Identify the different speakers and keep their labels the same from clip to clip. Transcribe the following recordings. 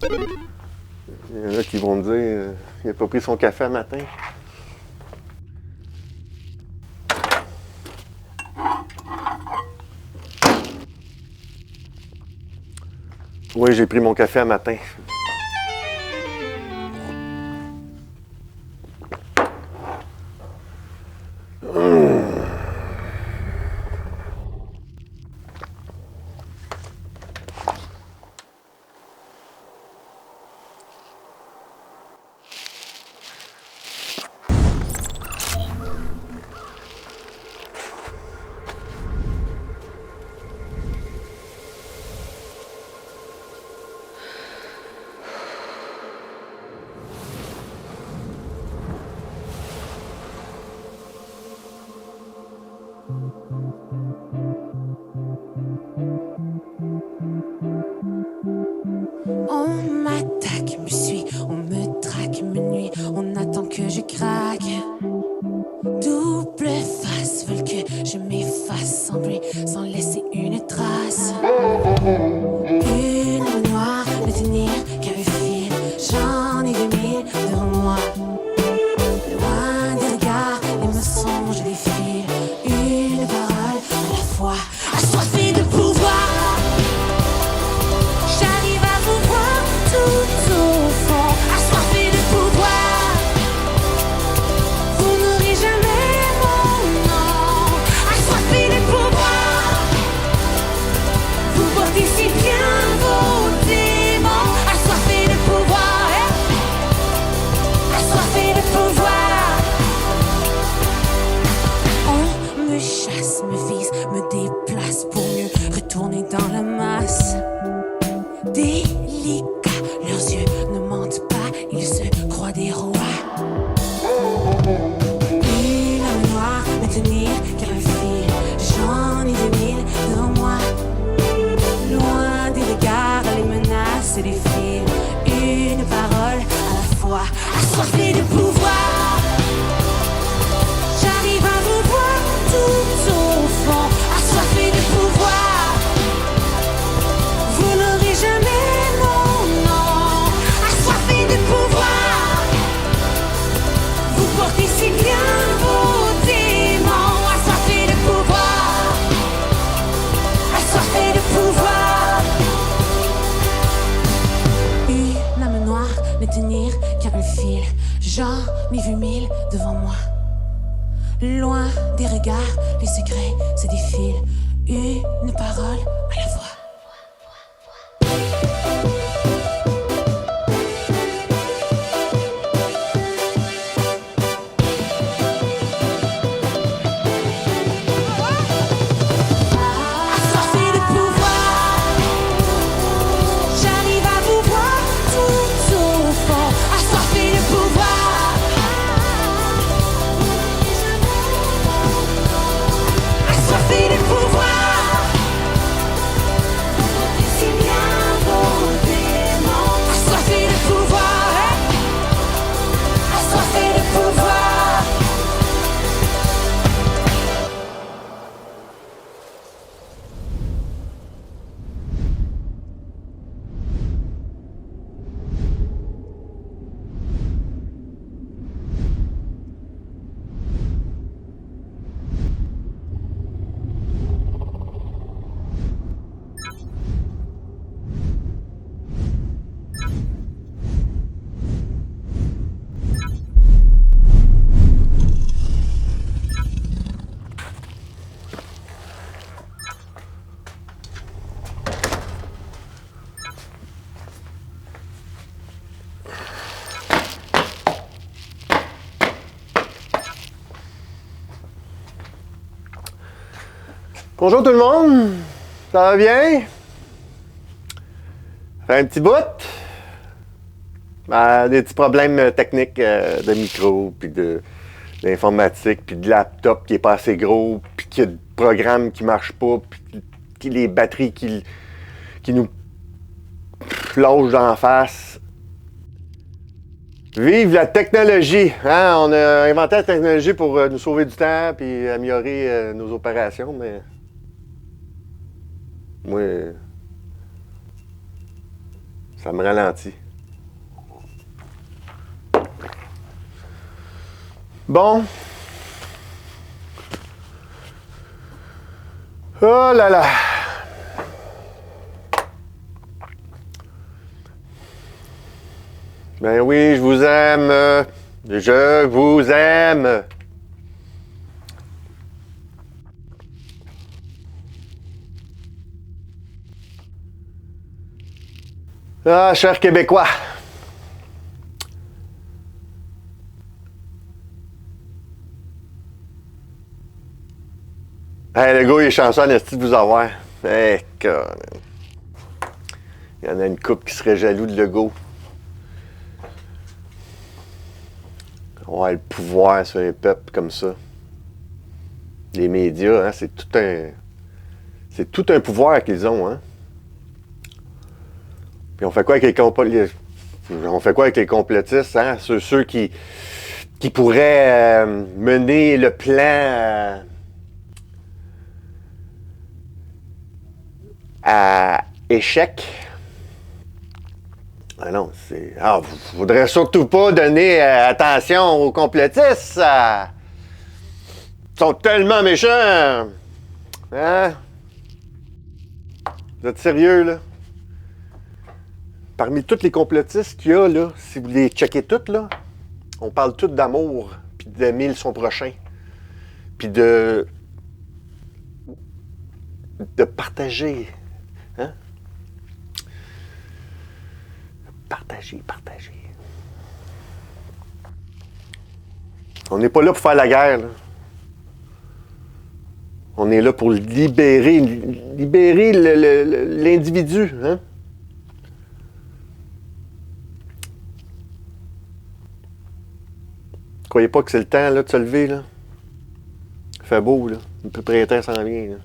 Speaker 1: Il y en a qui vont me dire il n'a pas pris son café le matin. Oui, j'ai pris mon café le matin.
Speaker 2: On m'attaque, me suit, on me traque, me nuit, on attend que je craque. Double face, veulent que je m'efface sans bruit, sans laisser une trace. Une main noire, ne tenir qu'un fil, j'en ai 2000 devant moi. Loin des regards, les mensonges défilent, une parole à la fois, assoiffée de pouvoir. J'arrive à vous voir tout au fond, assoiffée de pouvoir. Vous n'aurez jamais mon nom, assoiffée de pouvoir. Vous portez si bien vos démons, assoiffée de pouvoir, assoiffée de pouvoir. On me chasse, me vise, me déplace pour mieux retourner dans la masse. Délicats, leurs yeux ne mentent pas, ils se croient des rois. Une âme noire, me tenir qu'un fil, j'en ai 2000 devant moi. Loin des regards, les menaces et les fils, une parole à la fois, assoiffée de pouvoir. J'arrive à vous voir tout au fond, assoiffée de pouvoir. Vous n'aurez jamais mon nom, assoiffée de pouvoir. Vous portez si bien vos démons, assoiffée de pouvoir, assoiffée de pouvoir. Une âme noire, ne tenir qu'un fil, j'en ai vu 1000 devant moi. Loin des regards, les secrets se défilent, une parole à la fois. Assoiffée de pouvoir, j'arrive à vous voir tout au fond, assoiffée de pouvoir. Assoiffée de pouvoir, si bien vos démons, assoiffée de pouvoir, assoiffée de pouvoir.
Speaker 1: Bonjour tout le monde, ça va bien? Ça fait un petit bout? Des petits problèmes techniques de micro, puis d'informatique, puis de laptop qui est pas assez gros, puis qu'il y a des programmes qui marchent pas, puis les batteries qui nous plongent d'en face. Vive la technologie! Hein? On a inventé la technologie pour nous sauver du temps puis améliorer nos opérations, mais moi, Ça me ralentit. Bon. Oh là là. Ben oui, je vous aime. Je vous aime. Ah, chers Québécois. Hey, le gars, il est chanceux en esti de vous avoir. Hey, God. Il y en a une couple qui serait jaloux de Legault. Ouais, le pouvoir sur un peuple comme ça. Les médias, hein, c'est tout un pouvoir qu'ils ont, hein. Puis on fait quoi avec les complotistes, hein? Ceux qui pourraient mener le plan à échec. Ah non, c'est... Ah, vous voudrez surtout pas donner attention aux complotistes. Ils sont tellement méchants. Hein? Vous êtes sérieux, là? Parmi tous les complotistes qu'il y a, là, si vous les checkez toutes, là, on parle tous d'amour, puis d'aimer son prochain, puis de partager. Hein? Partager. On n'est pas là pour faire la guerre, là. On est là pour libérer l'individu, hein? Croyez pas que c'est le temps là, de se lever, là. Il fait beau, là. Le printemps s'en vient, là.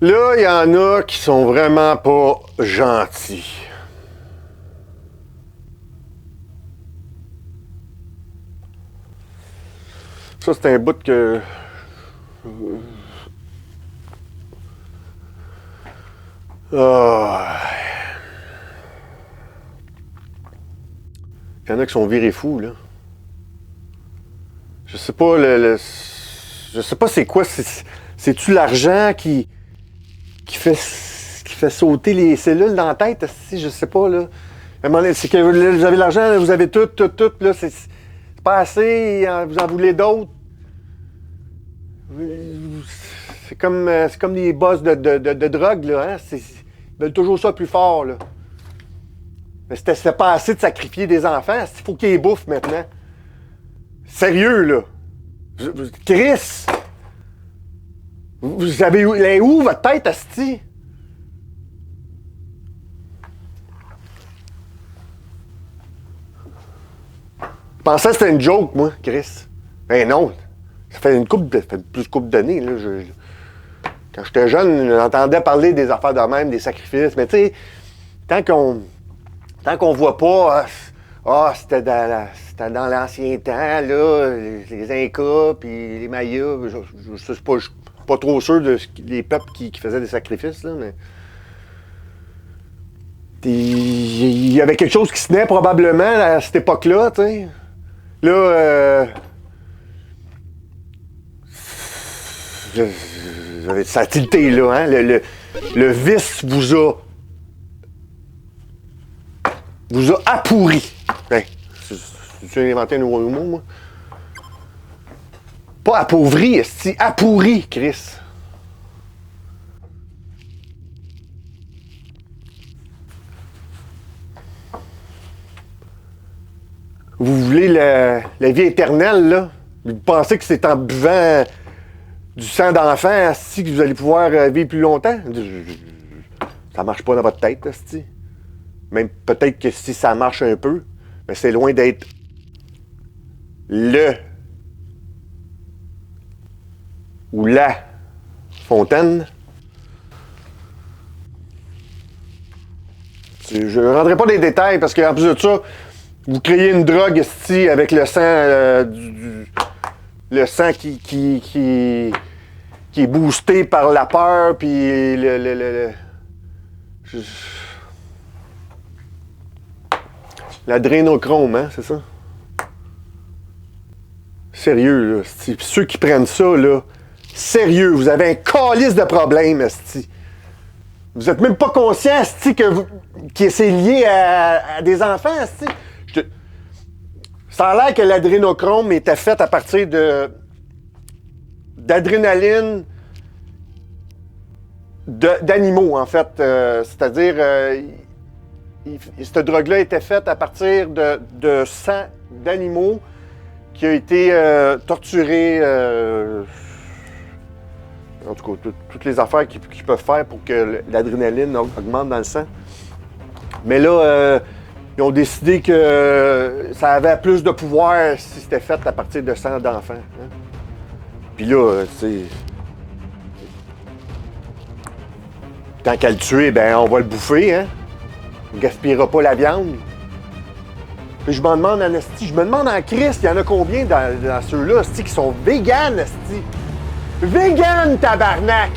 Speaker 1: Là, il y en a qui sont vraiment pas gentils. Ça, c'est un bout que... Ah. Il y en a qui sont virés fous, là. Je sais pas, je sais pas c'est quoi. C'est-tu l'argent qui fait sauter les cellules dans la tête? Si, je sais pas, là. À un moment donné, c'est que vous avez l'argent, là, vous avez tout, là. C'est pas assez, vous en voulez d'autres. C'est comme les boss de drogue, là. Hein? Ils veulent toujours ça plus fort, là. Mais c'était pas assez de sacrifier des enfants. Il faut qu'ils les bouffent maintenant. Sérieux, là. Chris! Vous avez où votre tête, asti? Je pensais que c'était une joke, moi, Chris. Ben non. Ça fait plus de couple d'années, là. Quand j'étais jeune, j'entendais parler des affaires de même, des sacrifices. Mais tu sais, tant qu'on voit pas, c'était dans l'ancien temps, là, les Incas, puis les Mayas. Je suis pas trop sûr des peuples qui faisaient des sacrifices, là, mais... Il y avait quelque chose qui se naît probablement à cette époque-là, tu sais. Là, ça a tilté, là, hein. Le vice vous a appauri. Ben, j'ai inventé un nouveau mot, moi. Pas appauvri, c'est appauri, Chris. Vous voulez la vie éternelle, là? Vous pensez que c'est en buvant du sang d'enfant, asti, que vous allez pouvoir vivre plus longtemps? Ça marche pas dans votre tête, asti. Même peut-être que si ça marche un peu, mais c'est loin d'être le ou la fontaine. Je ne rendrai pas des détails parce qu'en plus de ça, vous créez une drogue esti, avec le sang, le sang qui est boosté par la peur, puis l'adrénochrome, hein, c'est ça? Sérieux, là, esti. Puis ceux qui prennent ça, là, sérieux, vous avez un calice de problème, esti. Vous êtes même pas conscient, esti, que c'est lié à des enfants, esti. Ça a l'air que l'adrénochrome était fait à partir d'adrénaline d'animaux, en fait. C'est-à-dire, cette drogue-là était faite à partir de sang d'animaux qui a été torturé. En tout cas, toutes les affaires qu'ils peuvent faire pour que l'adrénaline augmente dans le sang. Mais là, ils ont décidé que ça avait plus de pouvoir si c'était fait à partir de sang d'enfants. Hein? Puis là, tu sais... Tant qu'à le tuer, ben on va le bouffer, hein? On ne gaspillera pas la viande. Puis je me demande en esti, je me demande en Christ, il y en a combien dans ceux-là, esti, qui sont véganes, esti? Vegan, tabarnak!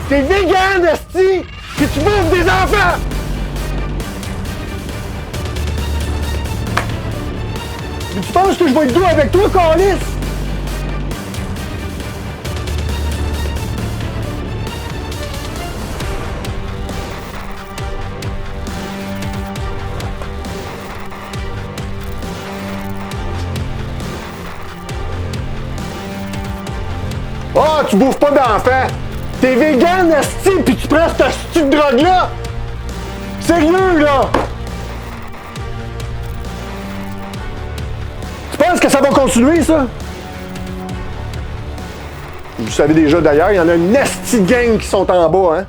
Speaker 1: T'es vegan, esti! Puis tu bouffes des enfants! Mais tu penses que je vais être doux avec toi, câlisse? Ah, tu bouffes pas d'enfants! T'es vegan, esti, pis tu prends cette esti de drogue-là! Sérieux, là! Tu penses que ça va continuer, ça? Vous savez déjà, d'ailleurs, il y en a une esti de gang qui sont en bas, hein?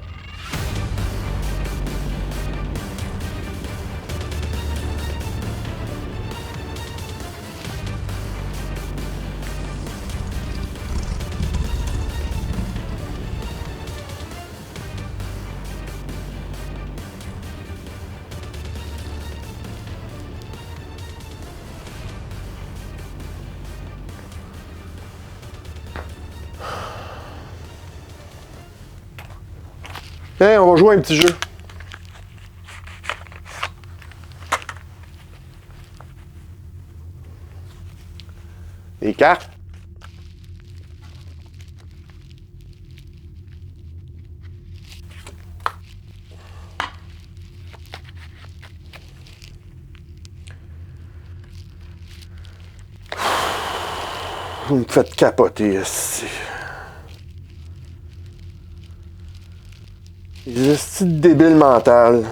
Speaker 1: Hein, on va jouer à un petit jeu. Les cartes. Vous me faites capoter ici. Les estis de débiles mentales.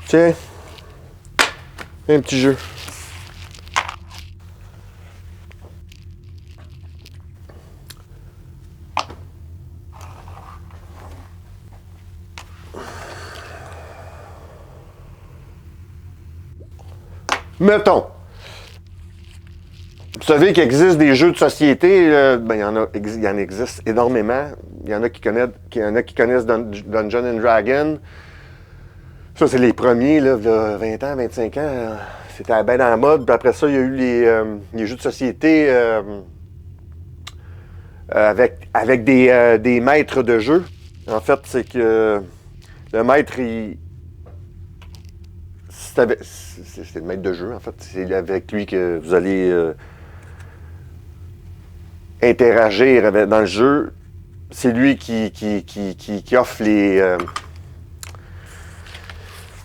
Speaker 1: Tiens. Un petit jeu. Mettons, vous savez qu'il existe des jeux de société, ben, il y en existe énormément. Il y en a qui connaissent Dungeons and Dragons. Ça, c'est les premiers, là, 20 ans, 25 ans. C'était bien dans la mode. Puis après ça, il y a eu les jeux de société avec des maîtres de jeu. En fait, c'est que le maître, c'est le maître de jeu, en fait. C'est avec lui que vous allez interagir dans le jeu. C'est lui qui offre les...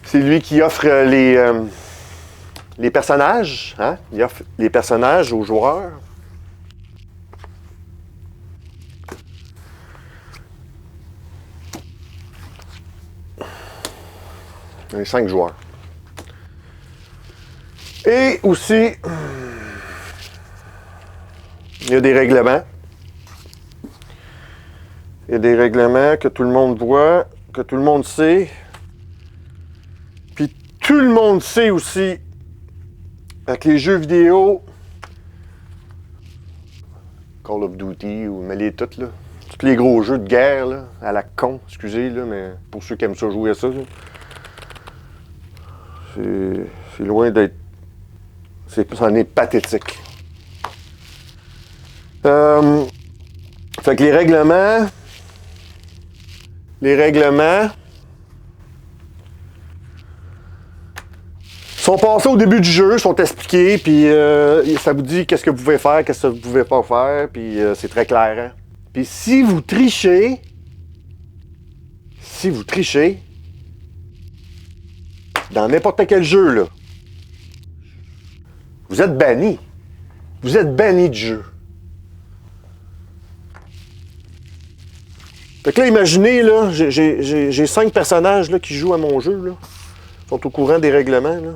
Speaker 1: c'est lui qui offre les personnages. Hein? Il offre les personnages aux joueurs. Les 5 joueurs. Et aussi, il y a des règlements. Il y a des règlements que tout le monde voit, que tout le monde sait. Puis tout le monde sait aussi, avec les jeux vidéo, Call of Duty, ou mêlez toutes, là. Tous les gros jeux de guerre, là, à la con, excusez, là, mais pour ceux qui aiment ça jouer à ça, là, c'est loin d'être... c'en est pathétique. Fait que les règlements sont passés au début du jeu, sont expliqués, puis ça vous dit qu'est-ce que vous pouvez faire, qu'est-ce que vous pouvez pas faire, puis c'est très clair. Hein? Puis si vous trichez, dans n'importe quel jeu, là, vous êtes banni. Vous êtes banni du jeu. Fait que là, imaginez, là, j'ai 5 personnages là, qui jouent à mon jeu, là. Ils sont au courant des règlements, là.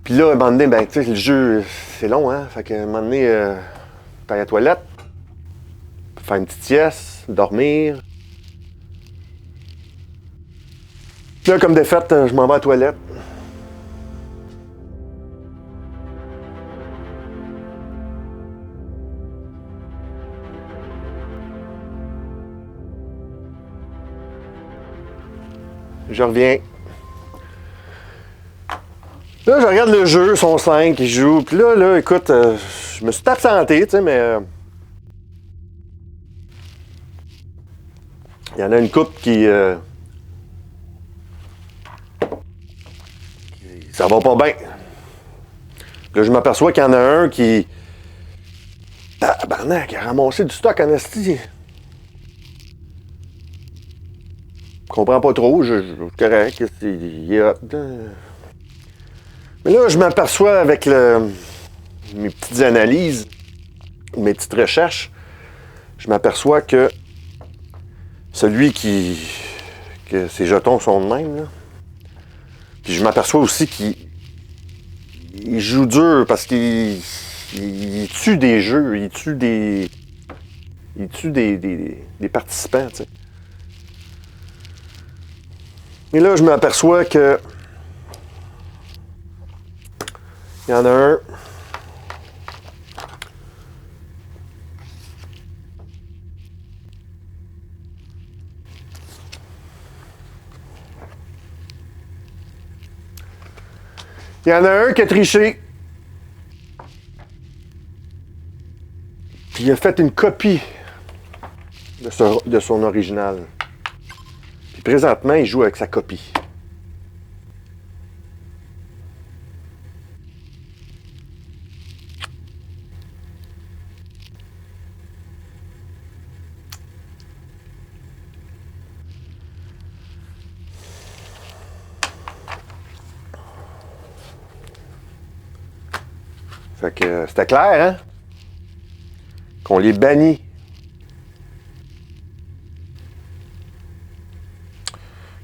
Speaker 1: Puis là, à un moment donné, ben, tu sais, le jeu, c'est long, hein. Fait qu'à un moment donné, t'as à la toilette, faire une petite sieste, dormir. Puis là, comme de fait, je m'en vais à la toilette. Je reviens. Là, je regarde le jeu, son 5, il joue. Puis là, écoute, je me suis absenté, tu sais, mais... il y en a une couple qui... ça va pas bien. Là, je m'aperçois qu'il y en a un qui... tabarnak, qui a ramassé du stock en esti. Je comprends pas trop, je correct, il est hot. Mais là, je m'aperçois avec mes petites analyses, mes petites recherches, je m'aperçois que celui que ses jetons sont de même, là. Puis je m'aperçois aussi qu'il joue dur parce qu'il tue des jeux, il tue des participants, tu sais. Et là, je m'aperçois que il y en a un qui a triché. Puis il a fait une copie de son original. Puis présentement, il joue avec sa copie. Fait que c'était clair, hein? Qu'on les bannit.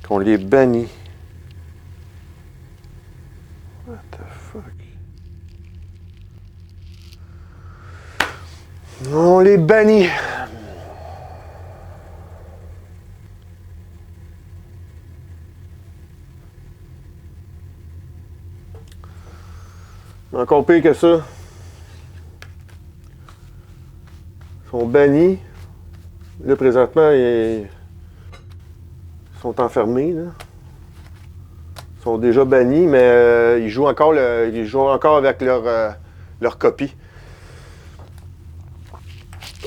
Speaker 1: Qu'on les bannit. What the fuck? On les bannit. Encore pire que ça. Ils sont bannis. Là, présentement, ils sont enfermés. Là. Ils sont déjà bannis, mais ils jouent encore avec leur copie.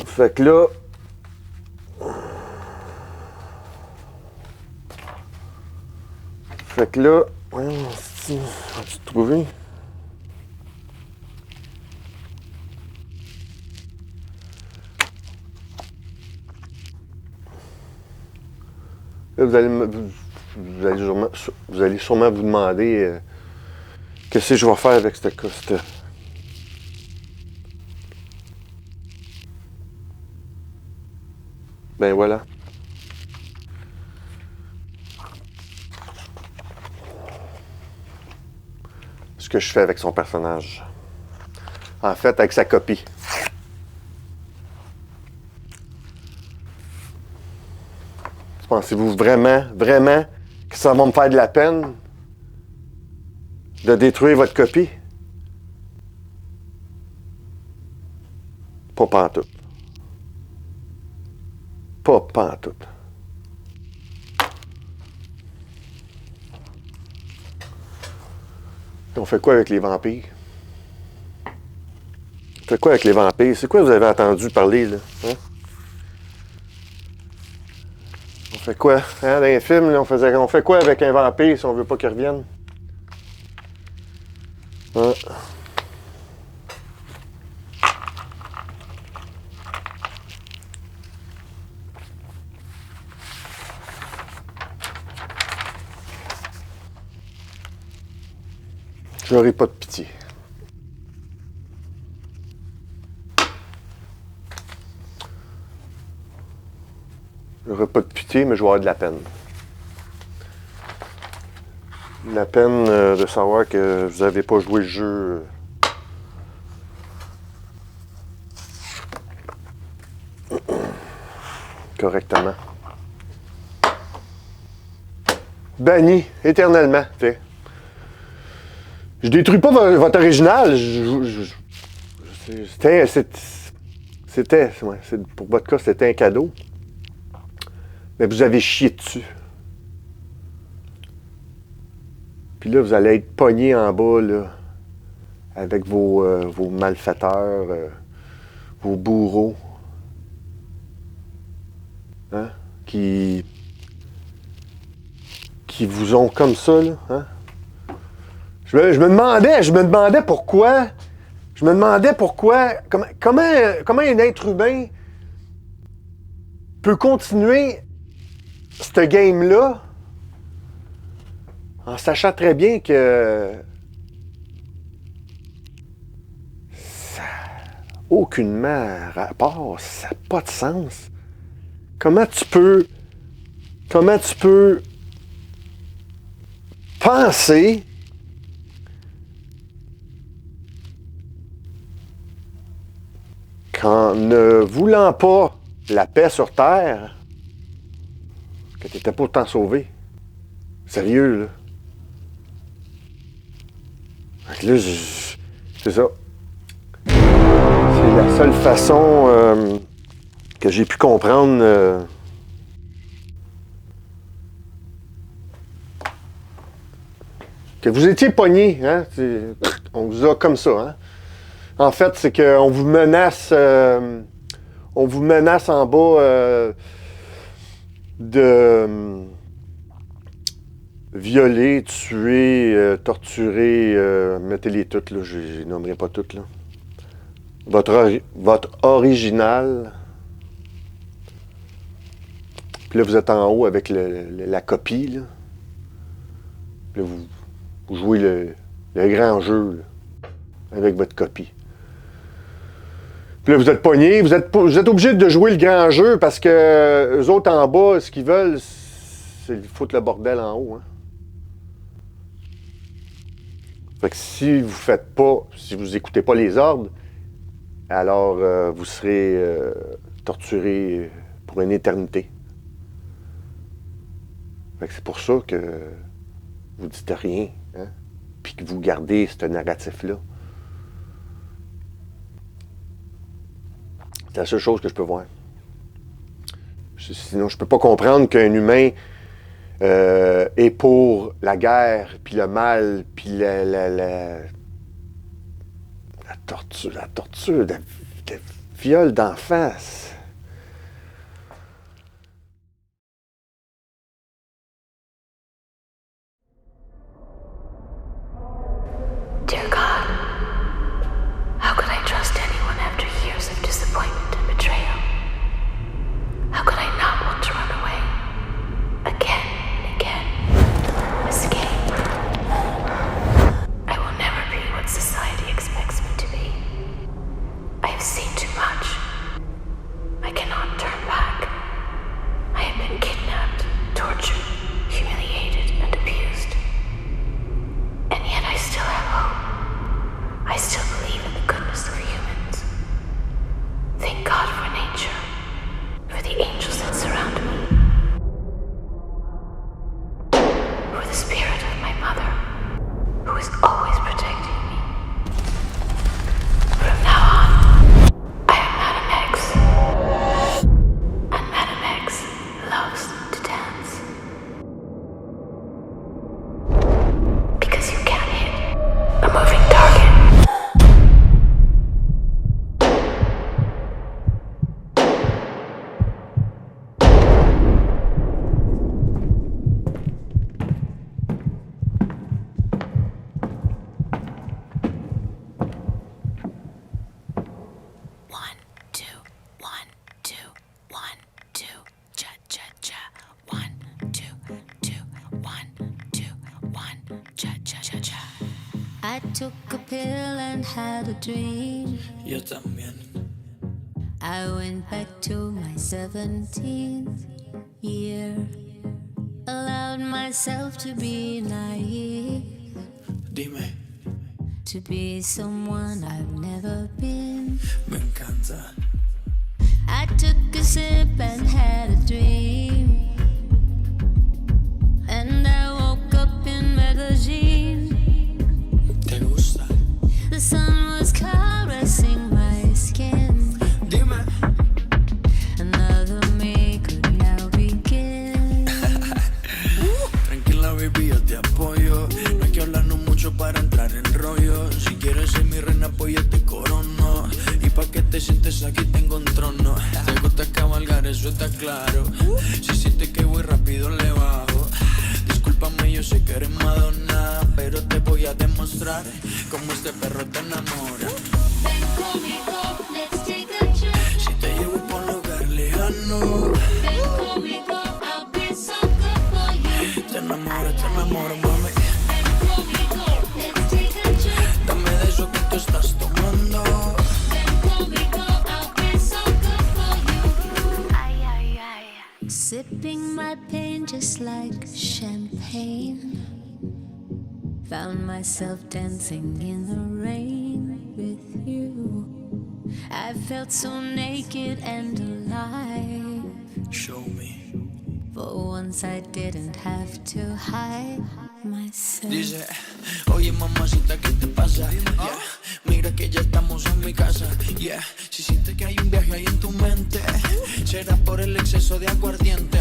Speaker 1: Fait que là... voyons, si, vas-tu trouver? Là, vous allez sûrement vous demander qu'est-ce que je vais faire avec cette coste. Ben voilà. Ce que je fais avec son personnage. En fait, avec sa copie. Pensez-vous vraiment, vraiment que ça va me faire de la peine de détruire votre copie? Pas pantoute. Pas pantoute. On fait quoi avec les vampires? On fait quoi avec les vampires? C'est quoi vous avez entendu parler, là? Hein? On fait quoi? Hein, dans les films, là, on fait quoi avec un vampire si on veut pas qu'il revienne? Hein? J'aurai pas de pitié. J'aurai pas de pitié, mais je vais avoir de la peine. La peine de savoir que vous n'avez pas joué le jeu correctement. Banni éternellement, t'sais. Je détruis pas votre original. Pour votre cas, c'était un cadeau. Mais vous avez chié dessus. Puis là, vous allez être pogné en bas, là, avec vos malfaiteurs, vos bourreaux. Hein? Qui vous ont comme ça, là. Hein? Je me demandais pourquoi. Je me demandais pourquoi. Comment un être humain peut continuer ce game-là en sachant très bien que ça n'a aucunement rapport, ça n'a pas de sens. Comment tu peux penser qu'en ne voulant pas la paix sur Terre, que tu n'étais pas autant sauvé? Sérieux, là. Fait que là, c'est ça. C'est la seule façon que j'ai pu comprendre que vous étiez pogné, hein? On vous a comme ça, hein? En fait, c'est qu'on vous menace en bas de violer, tuer, torturer, mettez-les toutes, là, je les nommerai pas toutes, là. Votre original. Puis là, vous êtes en haut avec la copie, là. Puis là, vous jouez le grand jeu, là, avec votre copie. Puis là, vous êtes pogné, vous êtes obligé de jouer le grand jeu parce que eux autres en bas, ce qu'ils veulent, c'est foutre le bordel en haut. Hein? Fait que si vous écoutez pas les ordres, alors vous serez torturé pour une éternité. Fait que c'est pour ça que vous dites rien, hein? Puis que vous gardez ce narratif-là. C'est la seule chose que je peux voir. Sinon, je peux pas comprendre qu'un humain est pour la guerre, puis le mal, puis la torture, le viol d'enfants.
Speaker 2: Dear God, how could I trust anyone after years of disappointment and betrayal? How could I not want to run away? Again and again. Escape. I will never be what society expects me to be. I have seen too much. I took a pill and had a dream.
Speaker 3: Yo también.
Speaker 2: I went back to my 17th year. Allowed myself to be naive.
Speaker 3: Dime,
Speaker 2: To be someone I've never been.
Speaker 3: me encanta.
Speaker 2: I took a sip and had a dream. And I woke up in Medellin.
Speaker 3: ¿Te gusta?
Speaker 2: The sun was caressing my skin.
Speaker 3: Dime.
Speaker 2: Another me could now begin.
Speaker 3: Tranquila, baby, yo te apoyo. No hay que hablarnos mucho para entrar en rollo. Si quieres ser mi reina, pues yo te corono. Y pa' que te sientes aquí tengo un trono. Te gusta cabalgar, eso está claro. Si sientes que voy rápido, le bajo. Discúlpame, yo sé que eres Madonna, pero te voy a demostrar cómo este perro te enamora.
Speaker 2: Ven conmigo, let's take a trip.
Speaker 3: Si te llevo por un lugar lejano,
Speaker 2: Ven conmigo, I'll be so good for you.
Speaker 3: te enamoro, mami.
Speaker 2: Ven conmigo, let's take a trip.
Speaker 3: Dame de eso que tú estás tomando.
Speaker 2: Ven conmigo, I'll be so good for you. Ay, ay, ay. Sipping my pain just like champagne. Found myself dancing in the rain with you. I felt so naked and alive.
Speaker 3: Show me.
Speaker 2: For once I didn't have to hide myself.
Speaker 3: Dice, oye mamacita, ¿qué te pasa? Yeah. Mira que ya estamos en mi casa. Yeah. Si sientes que hay un viaje ahí en tu mente, será por el exceso de aguardiente.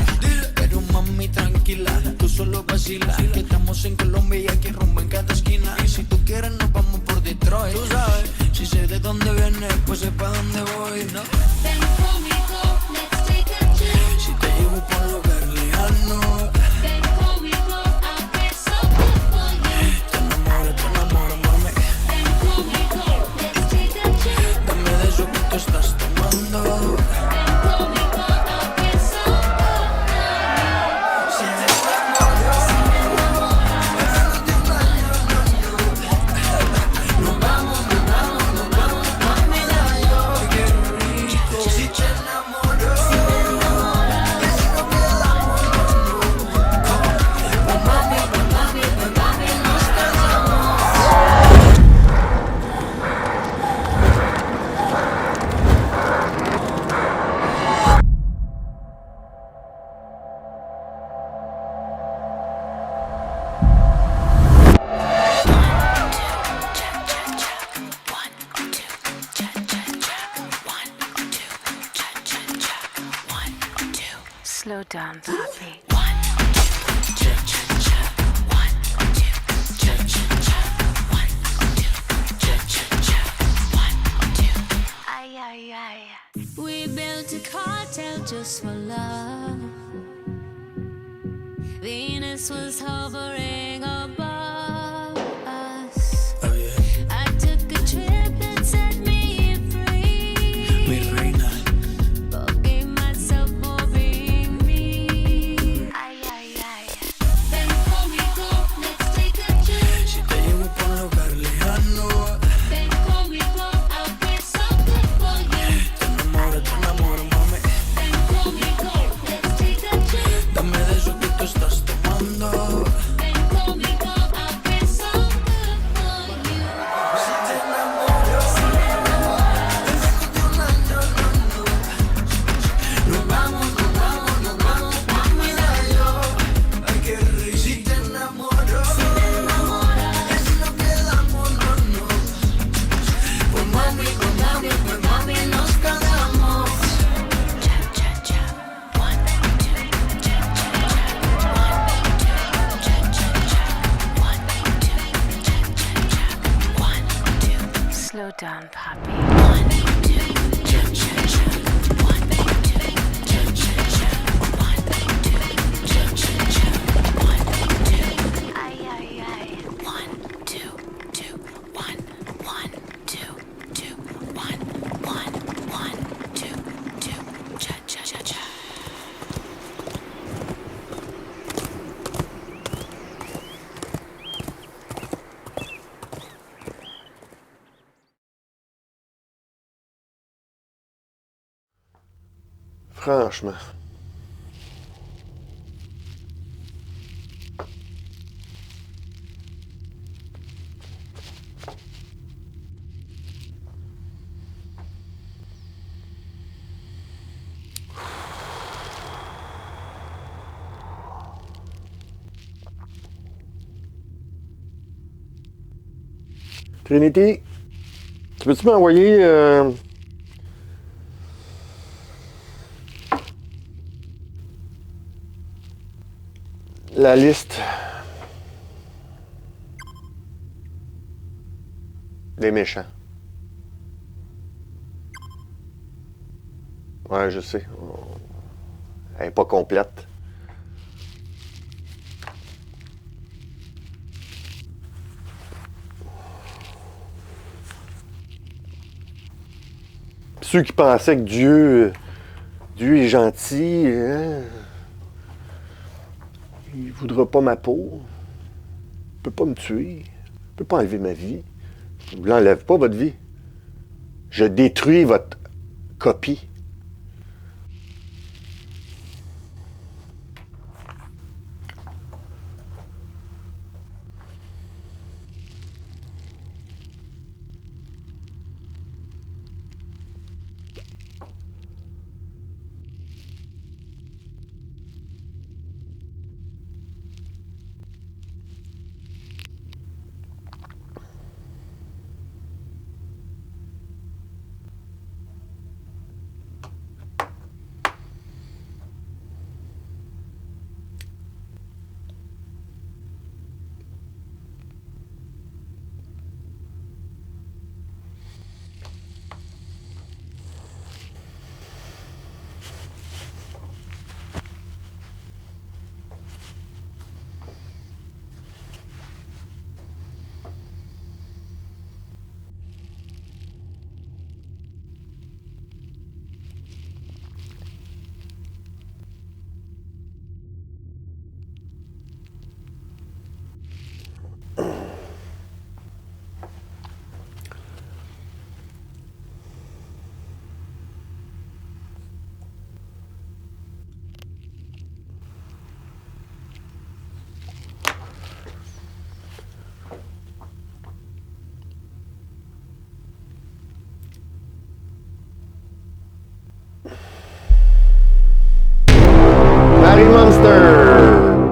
Speaker 3: Pero mami, tranquila, tú solo vacila. Que estamos en Colombia y aquí rumbo en cada esquina. Y si tú quieres nos vamos por Detroit. Tú sabes, si sé de dónde vienes, pues sé pa' dónde voy, ¿no?
Speaker 2: Ven conmigo, let's take a trip.
Speaker 3: Si te llevo por un lugar lejano,
Speaker 2: Ven conmigo, I'll be so good for you.
Speaker 3: te enamoro, mami.
Speaker 2: Ven conmigo, let's take a trip.
Speaker 3: Dame de eso que tú estás tomando.
Speaker 2: Ven conmigo, I'll be so good for you.
Speaker 3: Si te enamoro, nos vamos, mami, yo, qué rico. Si te enamoro, es lo que mami, nos casamos.
Speaker 2: Slow down, Poppy. Ay, ay, ay. We built a cartel just for love. Venus was hovering above us.
Speaker 3: Está bien,
Speaker 2: I took a trip that set me free.
Speaker 3: mi reina.
Speaker 2: Forgave myself for being me. Ay, ay, ay. Ven conmigo, let's take a trip.
Speaker 3: Si te llevo por un lugar lejano,
Speaker 2: Ven conmigo, I'll be so good for you.
Speaker 3: te enamoro, mami.
Speaker 2: Ven conmigo, let's take a trip.
Speaker 3: Dame de eso que tú estás tomando.
Speaker 2: Ven conmigo, I'll be so good for you.
Speaker 3: Si te enamoro, nos vamos, mami, yo. Ay, qué rico. Si te enamoro, es lo que damos, no. Pues mami, nos casamos.
Speaker 2: Slow down, Poppy. Ay, ay, ay. 1, 2, 2, 1, 1, 2, 2, 1, 1, 1, 2, 2, cha cha cha cha.
Speaker 1: Franchement. Trinity, tu peux-tu m'envoyer la liste des méchants? Ouais, je sais. Elle n'est pas complète. Ceux qui pensaient que Dieu est gentil, hein? Il ne voudra pas ma peau, il ne peut pas me tuer, il ne peut pas enlever ma vie. Je ne vous l'enlève pas, votre vie. Je détruis votre copie.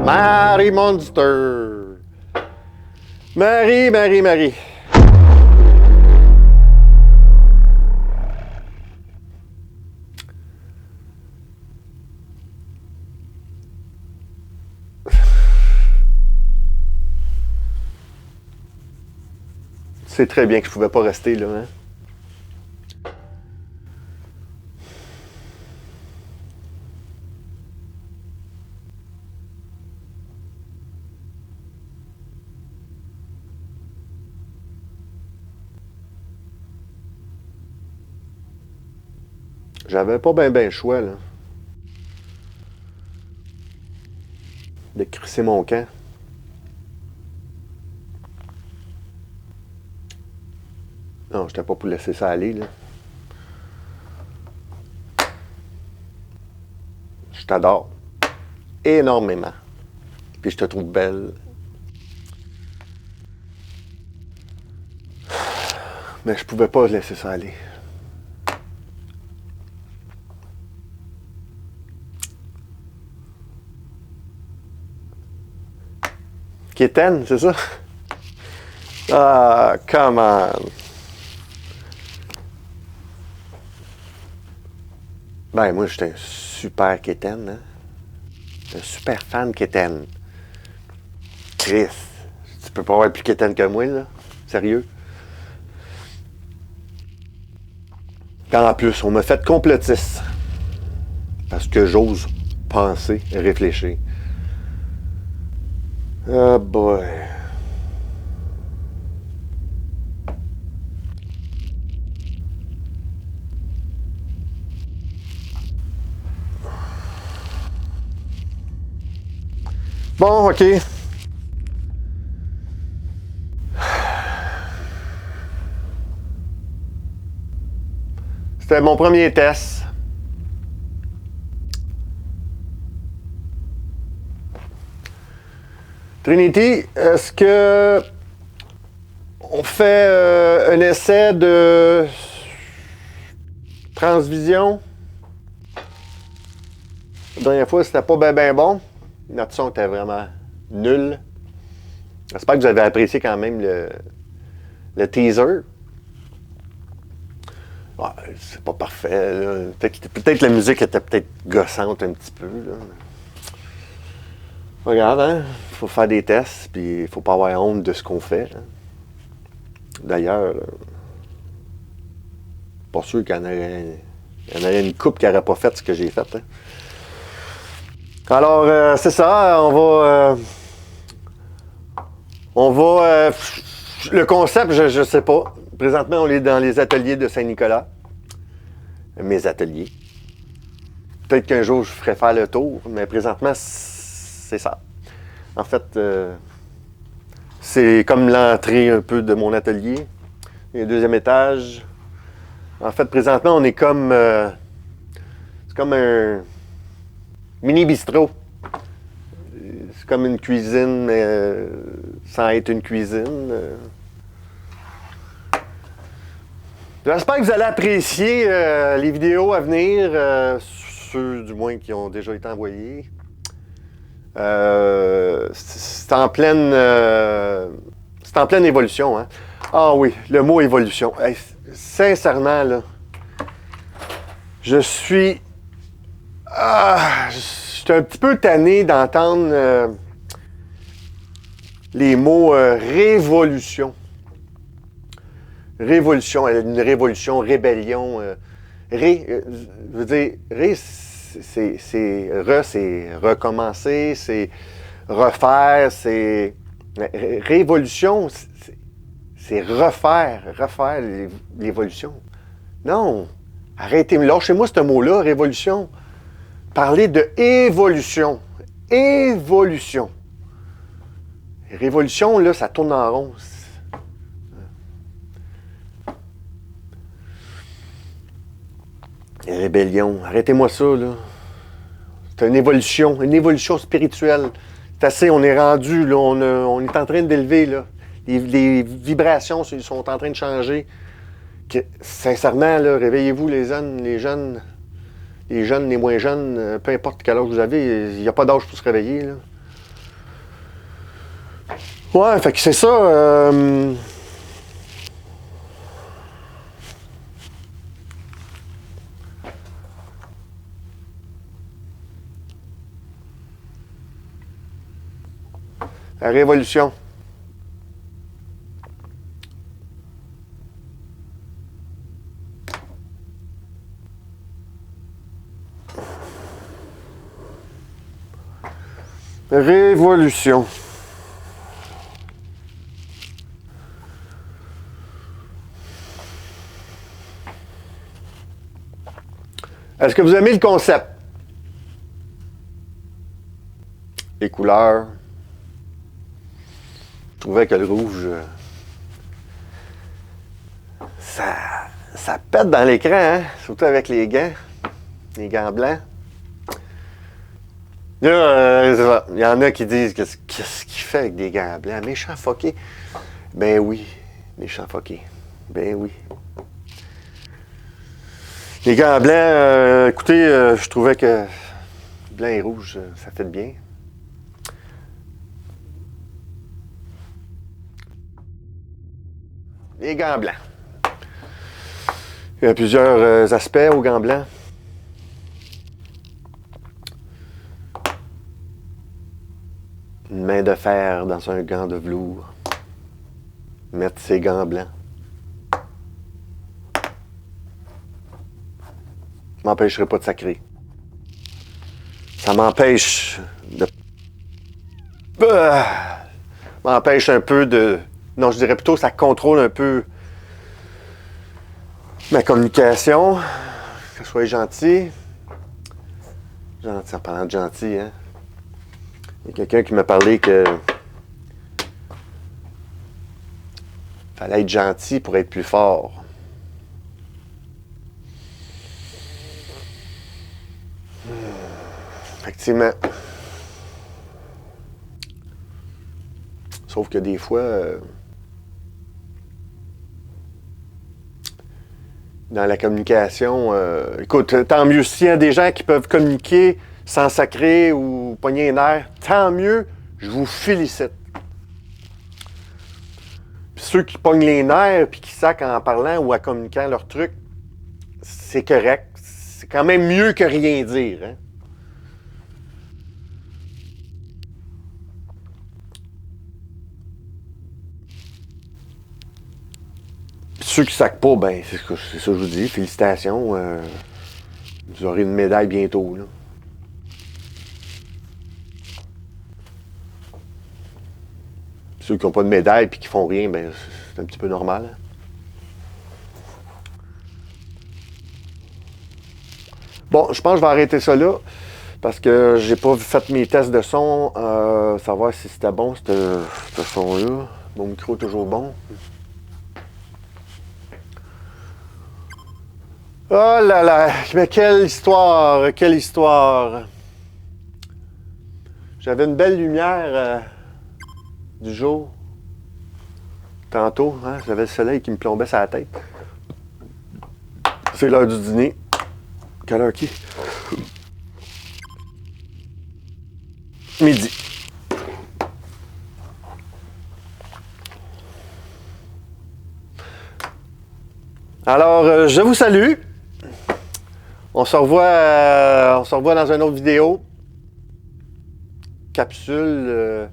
Speaker 1: Marie Monster. Marie. C'est très bien que je pouvais pas rester là, hein? J'avais pas ben le choix, là. De crisser mon camp. Non, j'étais pas pour laisser ça aller, là. Je t'adore. Énormément. Puis je te trouve belle. Mais je pouvais pas laisser ça aller. Kéten, c'est ça? Ah, come on! Ben, moi, j'étais un super Kéten, hein? Un super fan Kéten. Chris, tu peux pas avoir plus Kéten que moi, là? Sérieux? Quand en plus, on m'a fait complotiste. Parce que j'ose penser et réfléchir. Oh boy. Bon, OK. C'était mon premier test. Trinity, est-ce que on fait un essai de transvision? La dernière fois, c'était pas bien bon. Notre son était vraiment nul. J'espère que vous avez apprécié quand même le teaser. Ouais, c'est pas parfait. Là. Peut-être la musique était peut-être gossante un petit peu. Là. Regarde, hein? Il faut faire des tests, puis il faut pas avoir honte de ce qu'on fait. Hein. D'ailleurs, pas sûr qu'il y en aurait une couple qui n'aurait pas fait ce que j'ai fait. Hein. Alors, c'est ça, le concept, je sais pas. Présentement, on est dans les ateliers de Saint-Nicolas. Mes ateliers. Peut-être qu'un jour, je ferai faire le tour, mais présentement, c'est ça. En fait, c'est comme l'entrée un peu de mon atelier. Et le deuxième étage. En fait, présentement, on est comme... c'est comme un mini bistrot. C'est comme une cuisine, mais sans être une cuisine. J'espère que vous allez apprécier les vidéos à venir, ceux du moins qui ont déjà été envoyés. C'est en pleine évolution. Hein? Ah oui, le mot évolution. Hey, sincèrement, là, je suis un petit peu tanné d'entendre les mots révolution. Révolution, une révolution, rébellion. Je veux dire, c'est recommencer, c'est refaire, c'est... Révolution, c'est refaire l'évolution. Non, arrêtez, lâchez-moi ce mot-là, révolution. Parlez de évolution. Évolution. Révolution, là, ça tourne en rond. Rébellion. Arrêtez-moi ça, là. C'est une évolution spirituelle. C'est assez, on est rendu, là, on est en train d'élever, là. Les vibrations sont en train de changer. Sincèrement, là, réveillez-vous, les jeunes, les moins jeunes, peu importe quel âge vous avez, il n'y a pas d'âge pour se réveiller, là. Ouais, fait que c'est ça. La révolution. Révolution. Est-ce que vous aimez le concept? Les couleurs. Je trouvais que le rouge, ça pète dans l'écran, hein? Surtout avec les gants blancs. Là, il y en a qui disent qu'est-ce qu'il fait avec des gants blancs? Méchant fucké. Ben oui, méchant fucké. Ben oui. Les gants blancs, écoutez, je trouvais que blanc et rouge, ça fait bien. Les gants blancs. Il y a plusieurs aspects aux gants blancs. Une main de fer dans un gant de velours. Mettre ses gants blancs. Ça m'empêcherait pas de sacrer. Ça m'empêche de... m'empêche un peu de... Non, je dirais plutôt que ça contrôle un peu ma communication. Que je sois gentil. Gentil, en parlant de gentil, hein. Il y a quelqu'un qui m'a parlé que fallait être gentil pour être plus fort. Effectivement. Sauf que des fois, dans la communication, écoute, tant mieux. S'il y a des gens qui peuvent communiquer sans sacrer ou pogner les nerfs, tant mieux, je vous félicite. Puis ceux qui pognent les nerfs puis qui sacrent en parlant ou en communiquant leur truc, c'est correct. C'est quand même mieux que rien dire. Hein? Ceux qui sacrent pas, ben, c'est ça que je vous dis. Félicitations. Vous aurez une médaille bientôt. Là. Ceux qui n'ont pas de médaille et qui font rien, ben, c'est un petit peu normal. Hein. Bon, je pense que je vais arrêter ça là. Parce que j'ai pas fait mes tests de son. Savoir si c'était bon, ce son-là. Mon micro est toujours bon. Oh là là, mais quelle histoire, quelle histoire. J'avais une belle lumière du jour. Tantôt, hein, j'avais le soleil qui me plombait sur la tête. C'est l'heure du dîner. Quelle heure qui est? Midi. Alors, je vous salue. On se revoit dans une autre vidéo. Capsule,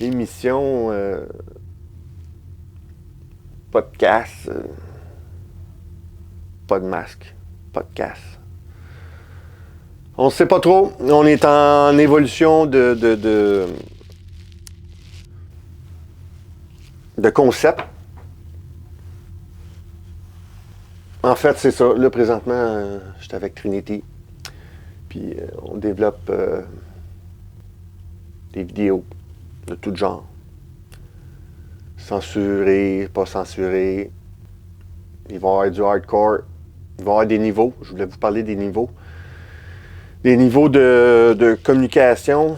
Speaker 1: émission, podcast, pas de masque, podcast. On ne sait pas trop. On est en évolution de concept. En fait, c'est ça. Là, présentement, je suis avec Trinity. Puis, on développe des vidéos de tout genre. Censurées, pas censurées. Il va y avoir du hardcore. Il va y avoir des niveaux. Je voulais vous parler des niveaux. Des niveaux de communication.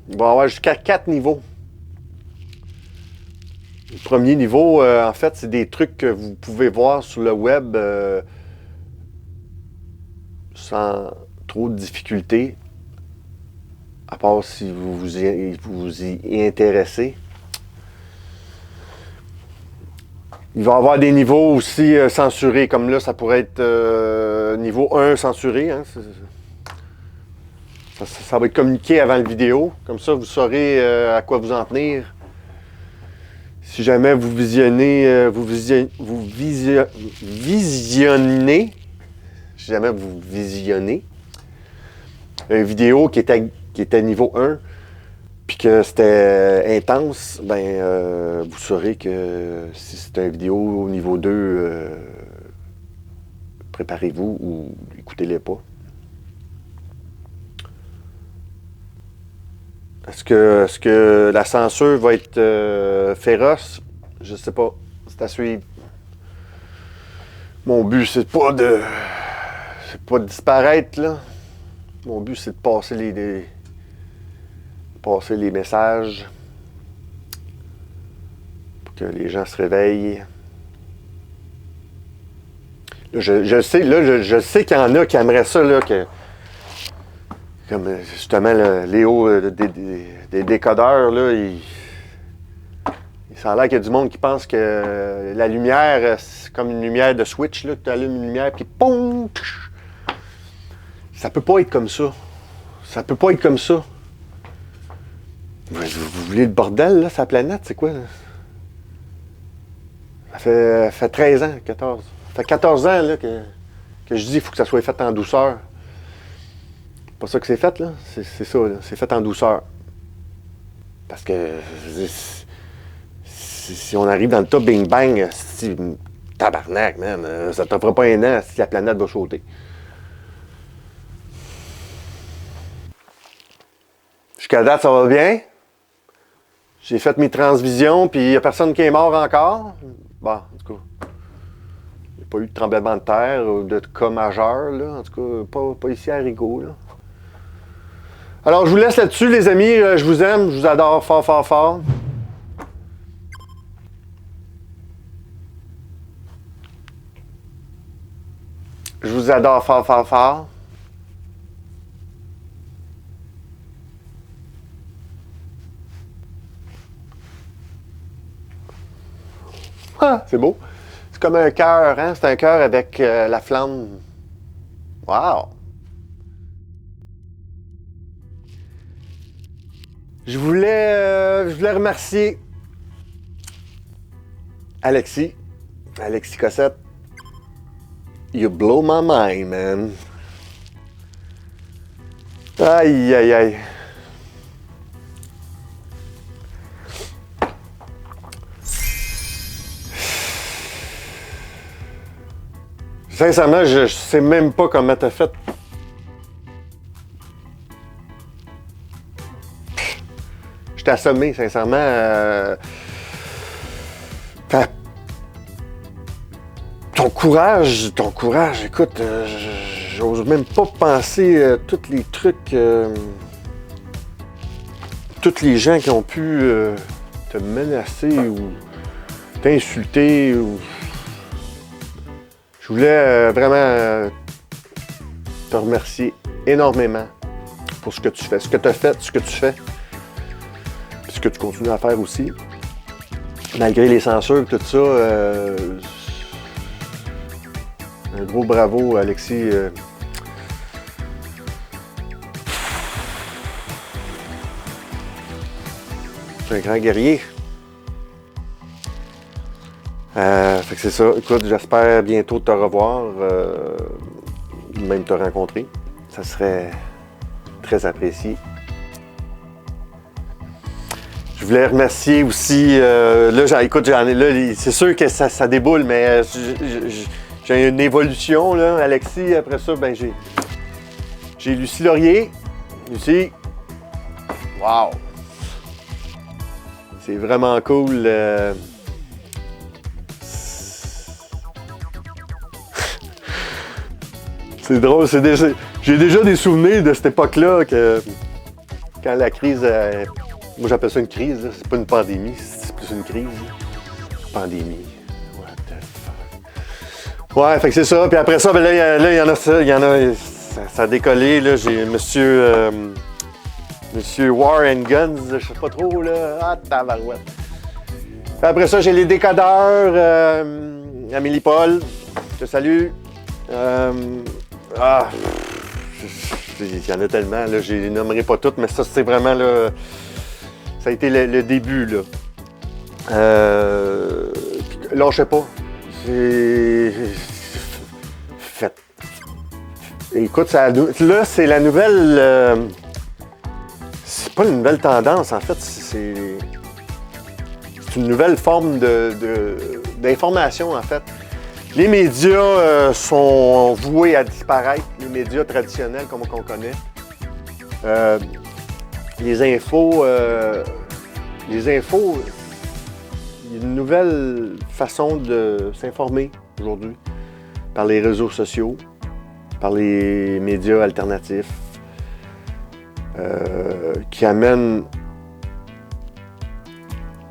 Speaker 1: Il va y avoir jusqu'à 4 niveaux. Le premier niveau, en fait, c'est des trucs que vous pouvez voir sur le web sans trop de difficultés, à part si vous vous y intéressez. Il va y avoir des niveaux aussi censurés, comme là, ça pourrait être niveau 1 censuré. Hein, ça va être communiqué avant la vidéo, comme ça vous saurez à quoi vous en tenir. Si jamais vous visionnez, si jamais vous visionnez une vidéo qui était niveau 1, puis que c'était intense, ben vous saurez que si c'est une vidéo au niveau 2, préparez-vous ou écoutez-les pas. Est-ce que la censure va être féroce? Je sais pas. C'est à suivre. Mon but, c'est pas de disparaître, là. Mon but, c'est de passer les messages pour que les gens se réveillent. Là, je sais qu'il y en a qui aimeraient ça, là, comme justement là, Léo des décodeurs, là, ça a l'air qu'il y a du monde qui pense que la lumière, c'est comme une lumière de switch, là, que tu allumes une lumière, puis POUM! Ça peut pas être comme ça. Ça peut pas être comme ça. Vous voulez le bordel, là, sa planète, c'est quoi, là? Ça fait 13 ans, 14. Ça fait 14 ans, là, que je dis qu'il faut que ça soit fait en douceur. C'est pas ça que c'est fait, là. C'est ça, là. C'est fait en douceur. Parce que si on arrive dans le top Bing Bang, tabarnak, man, ça t'en fera pas un an si la planète va sauter. Jusqu'à date, ça va bien. J'ai fait mes transvisions, puis il n'y a personne qui est mort encore. Bon, en tout cas, il n'y a pas eu de tremblement de terre ou de cas majeur, là. En tout cas, pas ici à Rigaud, là. Alors, je vous laisse là-dessus, les amis. Je vous aime, je vous adore fort, fort, fort. Je vous adore fort, fort, fort. Ah, c'est beau. C'est comme un cœur, hein? C'est un cœur avec la flamme. Wow! Je voulais remercier Alexis Cossette. You blow my mind, man. Aïe, aïe, aïe. Sincèrement, je sais même pas comment t'as fait. Je t'ai assommé, sincèrement. Ton courage, écoute, j'ose même pas penser tous les trucs, tous les gens qui ont pu te menacer ou t'insulter ou... Je voulais vraiment te remercier énormément pour ce que tu fais, ce que tu as fait, ce que tu fais, puis ce que tu continues à faire aussi. Malgré les censures et tout ça, un gros bravo, Alexis. C'est un grand guerrier. Fait que c'est ça. Écoute, j'espère bientôt te revoir, même te rencontrer. Ça serait très apprécié. Je voulais remercier aussi, écoute, c'est sûr que ça déboule, mais j'ai une évolution, là, Alexis. Après ça, ben j'ai Lucie Laurier. Lucie, wow! C'est vraiment cool. C'est drôle, j'ai déjà des souvenirs de cette époque-là, quand la crise... moi, j'appelle ça une crise, là. C'est pas une pandémie, c'est plus une crise. Pandémie. What the fuck? Ouais, fait que c'est ça. Puis après ça, ben là, il y en a ça a décollé, là. J'ai Monsieur War and Guns, je sais pas trop, là. Ah, tabarouette. Puis après ça, j'ai les décodeurs, Amélie Paul, je te salue. Il y en a tellement, là, je les nommerai pas toutes, mais ça, c'est vraiment, là, ça a été le début, là. Lâchez pas. Faites. Écoute, là, c'est la nouvelle... c'est pas une nouvelle tendance, en fait, c'est une nouvelle forme d'information, en fait. Les médias sont voués à disparaître, les médias traditionnels comme on connaît. Les infos, il y a une nouvelle façon de s'informer aujourd'hui par les réseaux sociaux, par les médias alternatifs, qui amènent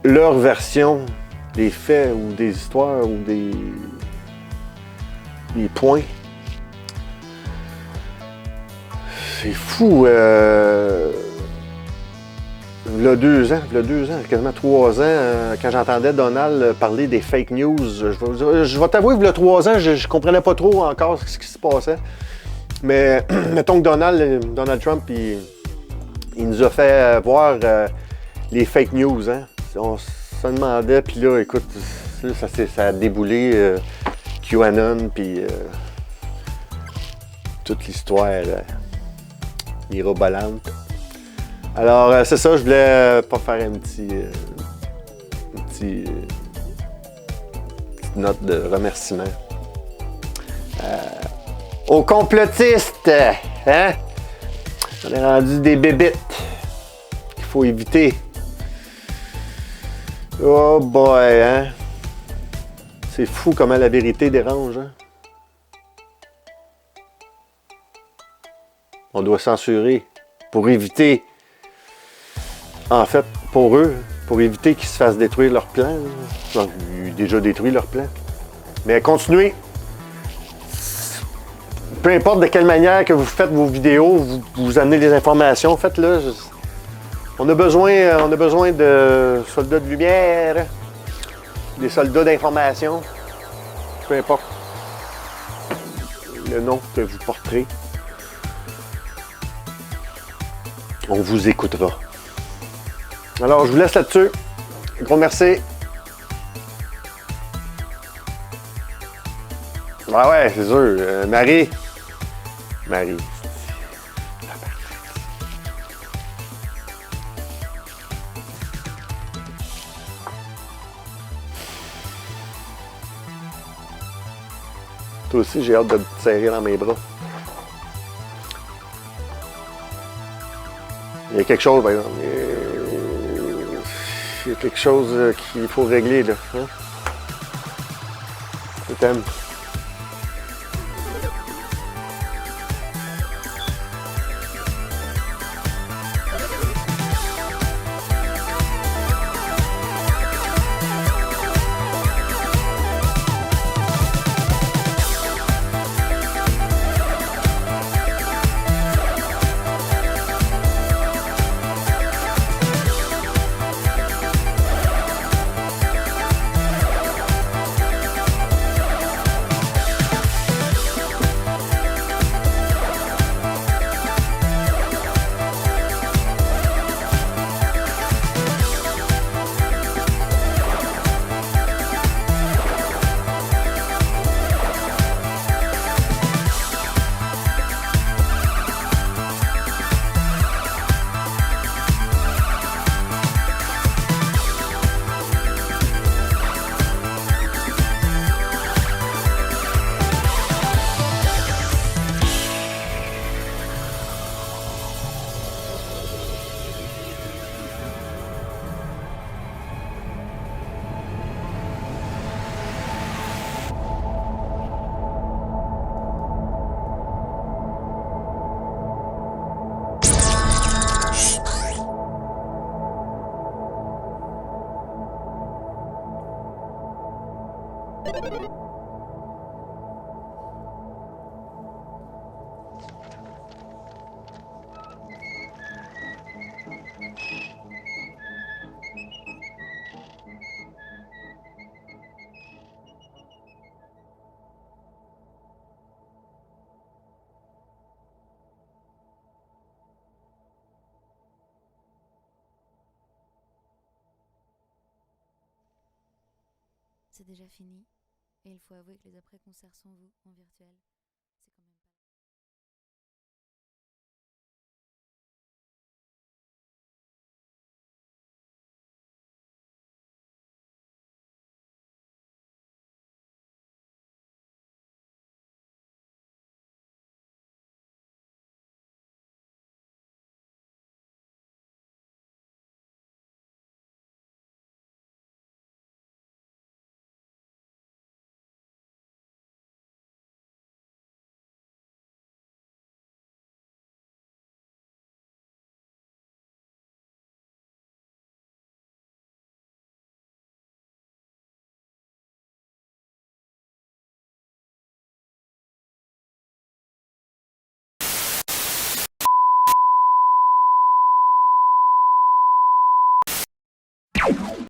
Speaker 1: leur version des faits ou des histoires ou des points. C'est fou. Il y a 2 ans, quasiment 3 ans, quand j'entendais Donald parler des fake news, je vais t'avouer que il y a 3 ans, je comprenais pas trop encore ce qui se passait. Mais mettons que Donald Trump, il nous a fait voir les fake news. Hein? On se demandait, puis là, écoute, ça a déboulé QAnon, puis toute l'histoire mirobolante. Alors, c'est ça, je voulais pas faire une petite note de remerciement. Aux complotistes, hein? On est rendu des bébites qu'il faut éviter. Oh boy, hein? C'est fou comment la vérité dérange, hein? On doit censurer pour éviter, en fait, pour eux, pour éviter qu'ils se fassent détruire leur plan. Ils ont déjà détruit leur plan. Mais continuez. Peu importe de quelle manière que vous faites vos vidéos, vous amenez les informations, faites-le. On a besoin de soldats de lumière, des soldats d'information, peu importe le nom que vous porterez. On vous écoutera. Alors, je vous laisse là-dessus. Un gros merci. Ah ouais, c'est sûr. Marie. Toi aussi, j'ai hâte de te serrer dans mes bras. Il y a quelque chose, par exemple. Il y a quelque chose qu'il faut régler, là. Hein? Je t'aime.
Speaker 4: C'est déjà fini, et il faut avouer que les après-concerts sans vous, en virtuel,